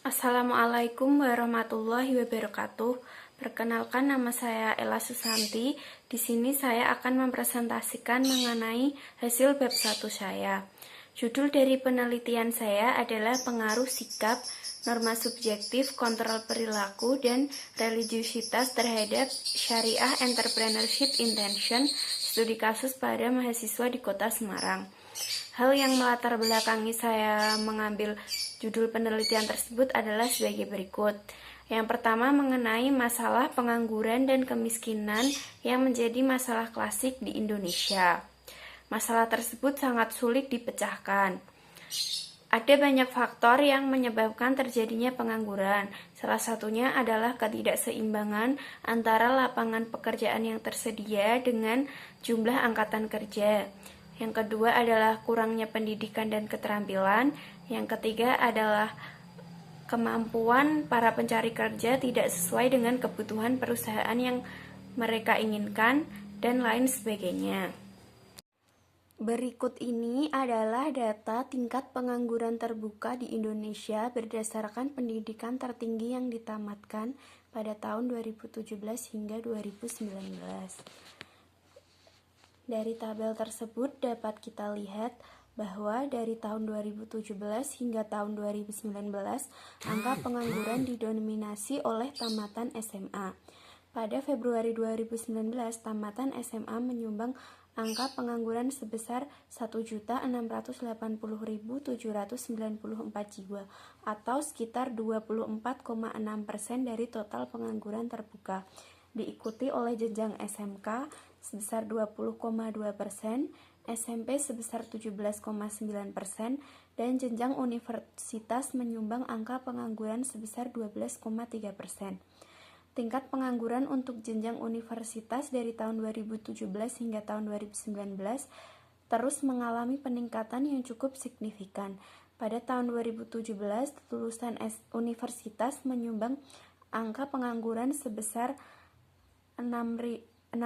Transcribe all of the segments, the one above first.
Assalamualaikum warahmatullahi wabarakatuh. Perkenalkan, nama saya Ella Susanti. Di sini saya akan mempresentasikan mengenai hasil bab 1 saya. Judul dari penelitian saya adalah pengaruh sikap, norma subjektif, kontrol perilaku, dan religiusitas terhadap Syariah Entrepreneurship Intention, studi kasus pada mahasiswa di Kota Semarang. Hal yang melatar belakangi saya mengambil judul penelitian tersebut adalah sebagai berikut. Yang pertama, mengenai masalah pengangguran dan kemiskinan yang menjadi masalah klasik di Indonesia. Masalah tersebut sangat sulit dipecahkan. Ada banyak faktor yang menyebabkan terjadinya pengangguran. Salah satunya adalah ketidakseimbangan antara lapangan pekerjaan yang tersedia dengan jumlah angkatan kerja. Yang kedua adalah kurangnya pendidikan dan keterampilan. Yang ketiga adalah kemampuan para pencari kerja tidak sesuai dengan kebutuhan perusahaan yang mereka inginkan, dan lain sebagainya. Berikut ini adalah data tingkat pengangguran terbuka di Indonesia berdasarkan pendidikan tertinggi yang ditamatkan pada tahun 2017 hingga 2019. Dari tabel tersebut dapat kita lihat bahwa dari tahun 2017 hingga tahun 2019, angka pengangguran didominasi oleh tamatan SMA. Pada Februari 2019, tamatan SMA menyumbang angka pengangguran sebesar 1.680.794 jiwa atau sekitar 24,6% dari total pengangguran terbuka. Diikuti oleh jenjang SMK sebesar 20,2%, SMP sebesar 17,9%, dan jenjang universitas menyumbang angka pengangguran sebesar 12,3%. Tingkat pengangguran untuk jenjang universitas dari tahun 2017 hingga tahun 2019 terus mengalami peningkatan yang cukup signifikan. Pada tahun 2017, lulusan universitas menyumbang angka pengangguran sebesar 606.936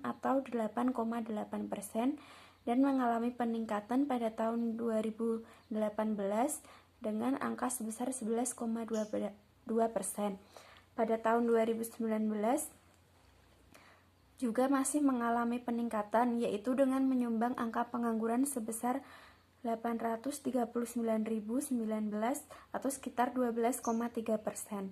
atau 8,8% dan mengalami peningkatan pada tahun 2018 dengan angka sebesar 11,2%. Pada tahun 2019 juga masih mengalami peningkatan, yaitu dengan menyumbang angka pengangguran sebesar 839.019 atau sekitar 12,3%.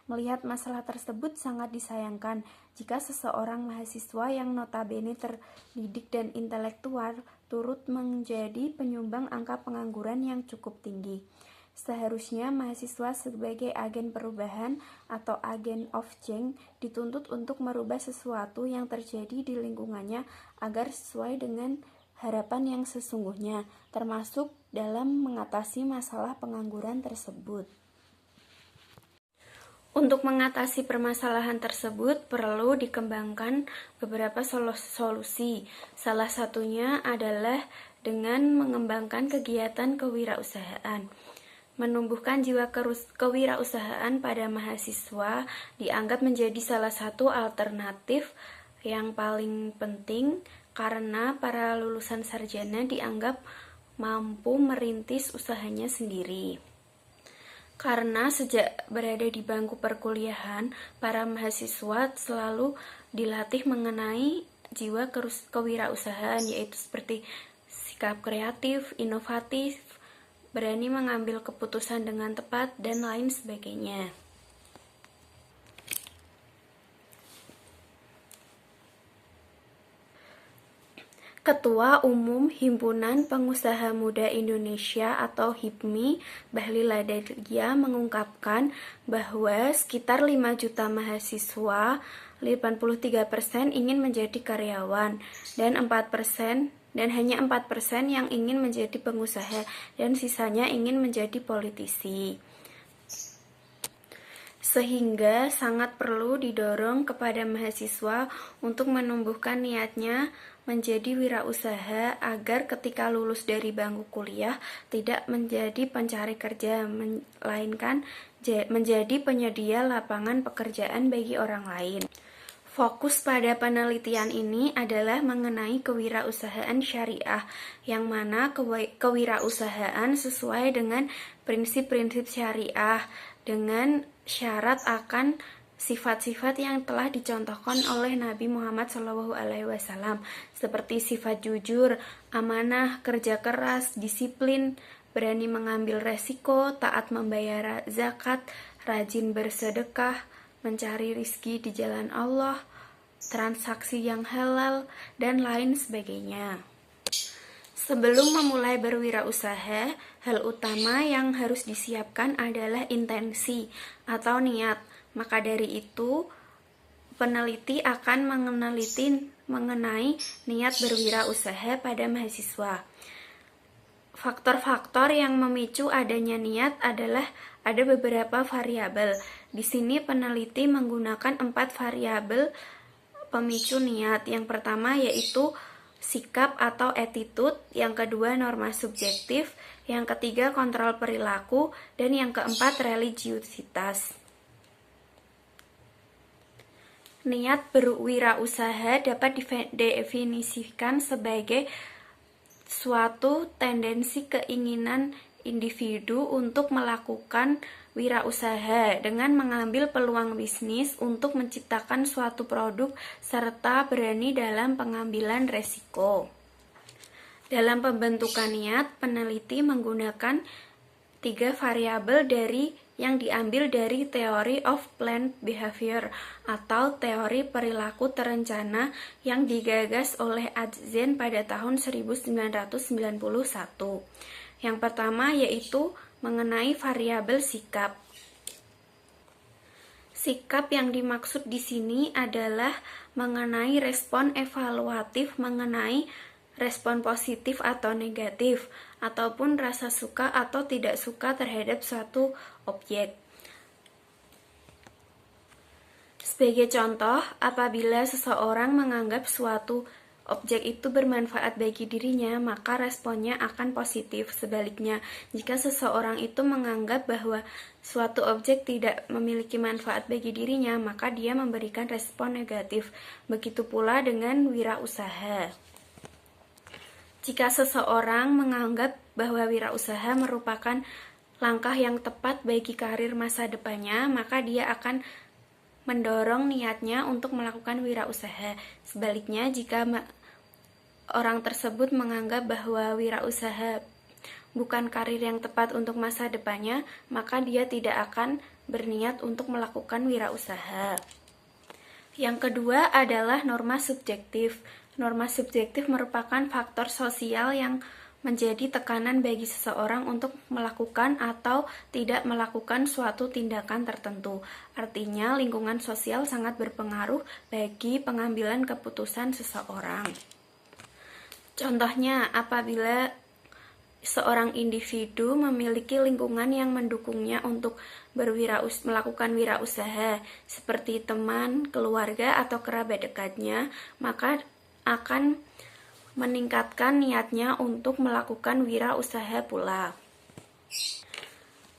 Melihat masalah tersebut sangat disayangkan jika seseorang mahasiswa yang notabene terdidik dan intelektual turut menjadi penyumbang angka pengangguran yang cukup tinggi. Seharusnya mahasiswa sebagai agen perubahan atau agen of change dituntut untuk merubah sesuatu yang terjadi di lingkungannya agar sesuai dengan harapan yang sesungguhnya, termasuk dalam mengatasi masalah pengangguran tersebut. Untuk mengatasi permasalahan tersebut perlu dikembangkan beberapa solusi. Salah satunya adalah dengan mengembangkan kegiatan kewirausahaan. Menumbuhkan jiwa kewirausahaan pada mahasiswa dianggap menjadi salah satu alternatif yang paling penting karena para lulusan sarjana dianggap mampu merintis usahanya sendiri. Karena sejak berada di bangku perkuliahan, para mahasiswa selalu dilatih mengenai jiwa kewirausahaan, yaitu seperti sikap kreatif, inovatif, berani mengambil keputusan dengan tepat, dan lain sebagainya. Ketua Umum Himpunan Pengusaha Muda Indonesia atau HIPMI, Bahlil Lahadalia mengungkapkan bahwa sekitar 5 juta mahasiswa, 83% ingin menjadi karyawan dan hanya 4% yang ingin menjadi pengusaha dan sisanya ingin menjadi politisi. Sehingga sangat perlu didorong kepada mahasiswa untuk menumbuhkan niatnya menjadi wirausaha agar ketika lulus dari bangku kuliah tidak menjadi pencari kerja, melainkan menjadi penyedia lapangan pekerjaan bagi orang lain. Fokus pada penelitian ini adalah mengenai kewirausahaan syariah, yang mana kewirausahaan sesuai dengan prinsip-prinsip syariah dengan syarat akan sifat-sifat yang telah dicontohkan oleh Nabi Muhammad SAW, seperti sifat jujur, amanah, kerja keras, disiplin, berani mengambil resiko, taat membayar zakat, rajin bersedekah, mencari rizki di jalan Allah, transaksi yang halal, dan lain sebagainya. Sebelum memulai berwirausaha, hal utama yang harus disiapkan adalah intensi atau niat. Maka dari itu, peneliti akan meneliti mengenai niat berwirausaha pada mahasiswa. Faktor-faktor yang memicu adanya niat adalah ada beberapa variabel. Di sini peneliti menggunakan 4 variabel pemicu niat. Yang pertama yaitu sikap atau attitude, yang kedua norma subjektif, yang ketiga kontrol perilaku, dan yang keempat religiusitas. Niat berwirausaha dapat didefinisikan sebagai suatu tendensi keinginan individu untuk melakukan wirausaha dengan mengambil peluang bisnis untuk menciptakan suatu produk serta berani dalam pengambilan resiko. Dalam pembentukan niat, peneliti menggunakan 3 variabel yang diambil dari teori of planned behavior atau teori perilaku terencana yang digagas oleh Atzen pada tahun 1991. Yang pertama yaitu mengenai variabel sikap. Sikap yang dimaksud di sini adalah mengenai respon evaluatif mengenai respon positif atau negatif, ataupun rasa suka atau tidak suka terhadap suatu objek. Sebagai contoh, apabila seseorang menganggap suatu objek itu bermanfaat bagi dirinya, maka responnya akan positif. Sebaliknya, jika seseorang itu menganggap bahwa suatu objek tidak memiliki manfaat bagi dirinya, maka dia memberikan respon negatif. Begitu pula dengan wirausaha. Jika seseorang menganggap bahwa wirausaha merupakan langkah yang tepat bagi karir masa depannya, maka dia akan mendorong niatnya untuk melakukan wirausaha. Sebaliknya, jika orang tersebut menganggap bahwa wirausaha bukan karir yang tepat untuk masa depannya, maka dia tidak akan berniat untuk melakukan wirausaha. Yang kedua adalah norma subjektif. Norma subjektif merupakan faktor sosial yang menjadi tekanan bagi seseorang untuk melakukan atau tidak melakukan suatu tindakan tertentu. Artinya, lingkungan sosial sangat berpengaruh bagi pengambilan keputusan seseorang. Contohnya, apabila seorang individu memiliki lingkungan yang mendukungnya untuk melakukan wirausaha, seperti teman, keluarga, atau kerabat dekatnya, maka akan meningkatkan niatnya untuk melakukan wirausaha pula.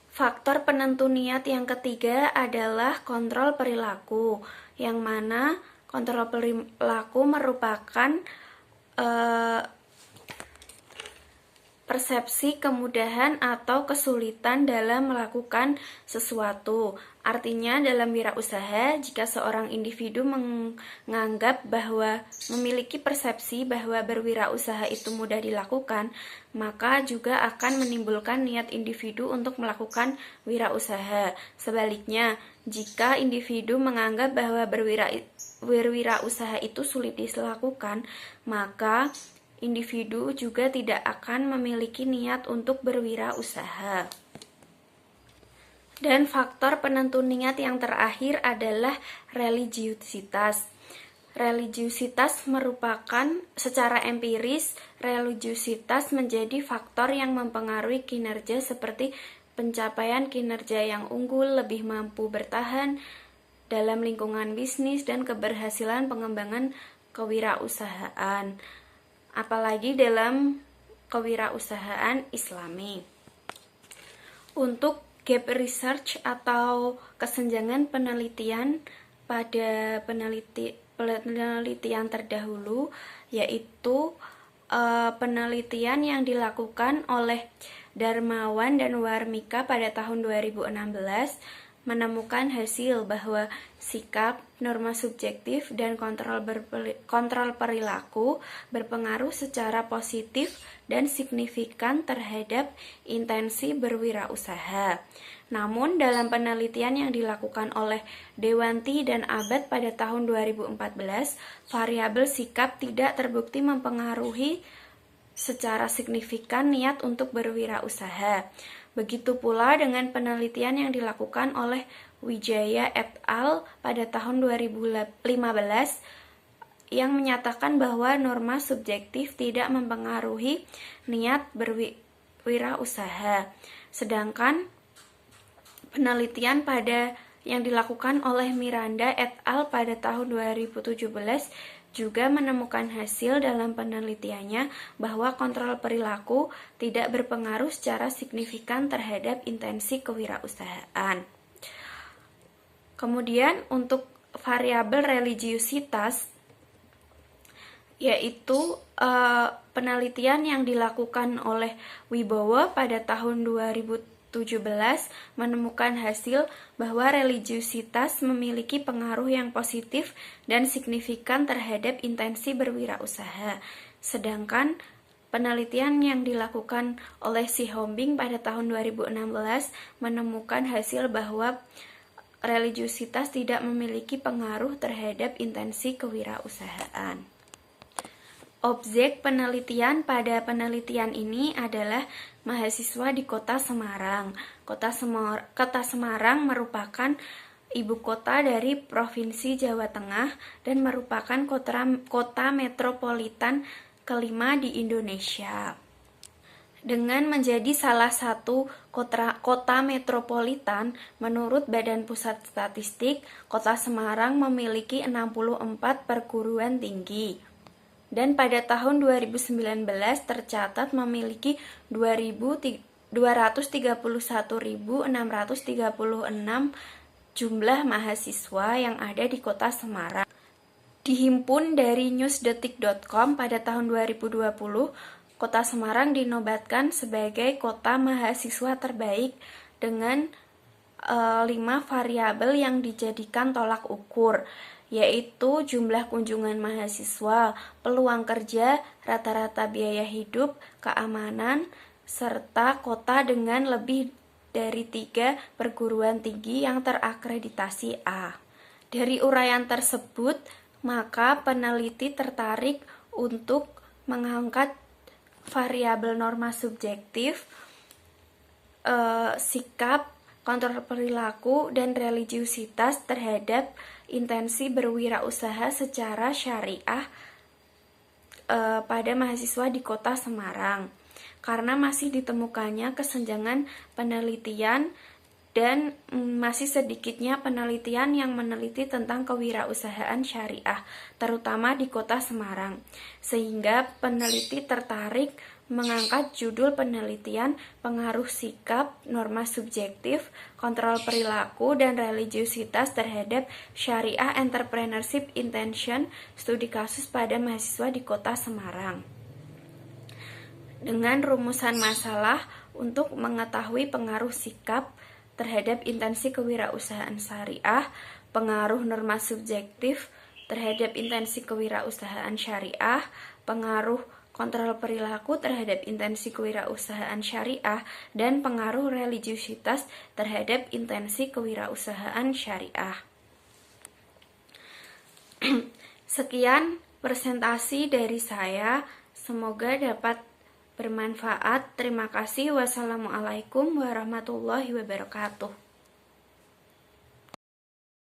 Faktor penentu niat yang ketiga adalah kontrol perilaku, yang mana kontrol perilaku merupakan persepsi kemudahan atau kesulitan dalam melakukan sesuatu. Artinya, dalam wirausaha, jika seorang individu menganggap bahwa memiliki persepsi bahwa berwirausaha itu mudah dilakukan, maka juga akan menimbulkan niat individu untuk melakukan wirausaha. Sebaliknya, jika individu menganggap bahwa berwirausaha itu sulit dilakukan, maka individu juga tidak akan memiliki niat untuk berwirausaha. Dan faktor penentu niat yang terakhir adalah religiusitas. Religiusitas merupakan secara empiris, religiusitas menjadi faktor yang mempengaruhi kinerja seperti pencapaian kinerja yang unggul, lebih mampu bertahan dalam lingkungan bisnis, dan keberhasilan pengembangan kewirausahaan. Apalagi dalam kewirausahaan Islami. Untuk gap research atau kesenjangan penelitian pada penelitian terdahulu, yaitu penelitian yang dilakukan oleh Darmawan dan Warmika pada tahun 2016 menemukan hasil bahwa sikap, norma subjektif, dan kontrol perilaku berpengaruh secara positif dan signifikan terhadap intensi berwirausaha. Namun, dalam penelitian yang dilakukan oleh Dewanti dan Abad pada tahun 2014, variabel sikap tidak terbukti mempengaruhi secara signifikan niat untuk berwirausaha. Begitu pula dengan penelitian yang dilakukan oleh Wijaya et al. Pada tahun 2015 yang menyatakan bahwa norma subjektif tidak mempengaruhi niat berwirausaha. Sedangkan penelitian yang dilakukan oleh Miranda et al. Pada tahun 2017 juga menemukan hasil dalam penelitiannya bahwa kontrol perilaku tidak berpengaruh secara signifikan terhadap intensi kewirausahaan. Kemudian untuk variabel religiusitas, yaitu penelitian yang dilakukan oleh Wibowo pada tahun 2017 menemukan hasil bahwa religiusitas memiliki pengaruh yang positif dan signifikan terhadap intensi berwirausaha. Sedangkan penelitian yang dilakukan oleh Sihombing pada tahun 2016 menemukan hasil bahwa religiusitas tidak memiliki pengaruh terhadap intensi kewirausahaan. Objek penelitian pada penelitian ini adalah mahasiswa di Kota Semarang. Kota Semarang merupakan ibu kota dari Provinsi Jawa Tengah dan merupakan kota metropolitan kelima di Indonesia. Dengan menjadi salah satu kota metropolitan, menurut Badan Pusat Statistik, Kota Semarang memiliki 64 perguruan tinggi. Dan pada tahun 2019 tercatat memiliki 231.636 jumlah mahasiswa yang ada di Kota Semarang. Dihimpun dari newsdetik.com pada tahun 2020, Kota Semarang dinobatkan sebagai kota mahasiswa terbaik dengan 5 variabel yang dijadikan tolak ukur, yaitu jumlah kunjungan mahasiswa, peluang kerja, rata-rata biaya hidup, keamanan, serta kota dengan lebih dari 3 perguruan tinggi yang terakreditasi A. Dari uraian tersebut, maka peneliti tertarik untuk mengangkat variabel norma subjektif, sikap, kontrol perilaku, dan religiusitas terhadap intensi berwirausaha secara syariah pada mahasiswa di Kota Semarang, karena masih ditemukannya kesenjangan penelitian dan masih sedikitnya penelitian yang meneliti tentang kewirausahaan syariah, terutama di Kota Semarang, sehingga peneliti tertarik mengangkat judul penelitian pengaruh sikap, norma subjektif, kontrol perilaku, dan religiusitas terhadap syariah entrepreneurship intention, studi kasus pada mahasiswa di Kota Semarang. Dengan rumusan masalah untuk mengetahui pengaruh sikap terhadap intensi kewirausahaan syariah, pengaruh norma subjektif terhadap intensi kewirausahaan syariah, pengaruh kontrol perilaku terhadap intensi kewirausahaan syariah, dan pengaruh religiusitas terhadap intensi kewirausahaan syariah. Sekian presentasi dari saya, semoga dapat bermanfaat. Terima kasih. Wassalamualaikum warahmatullahi wabarakatuh.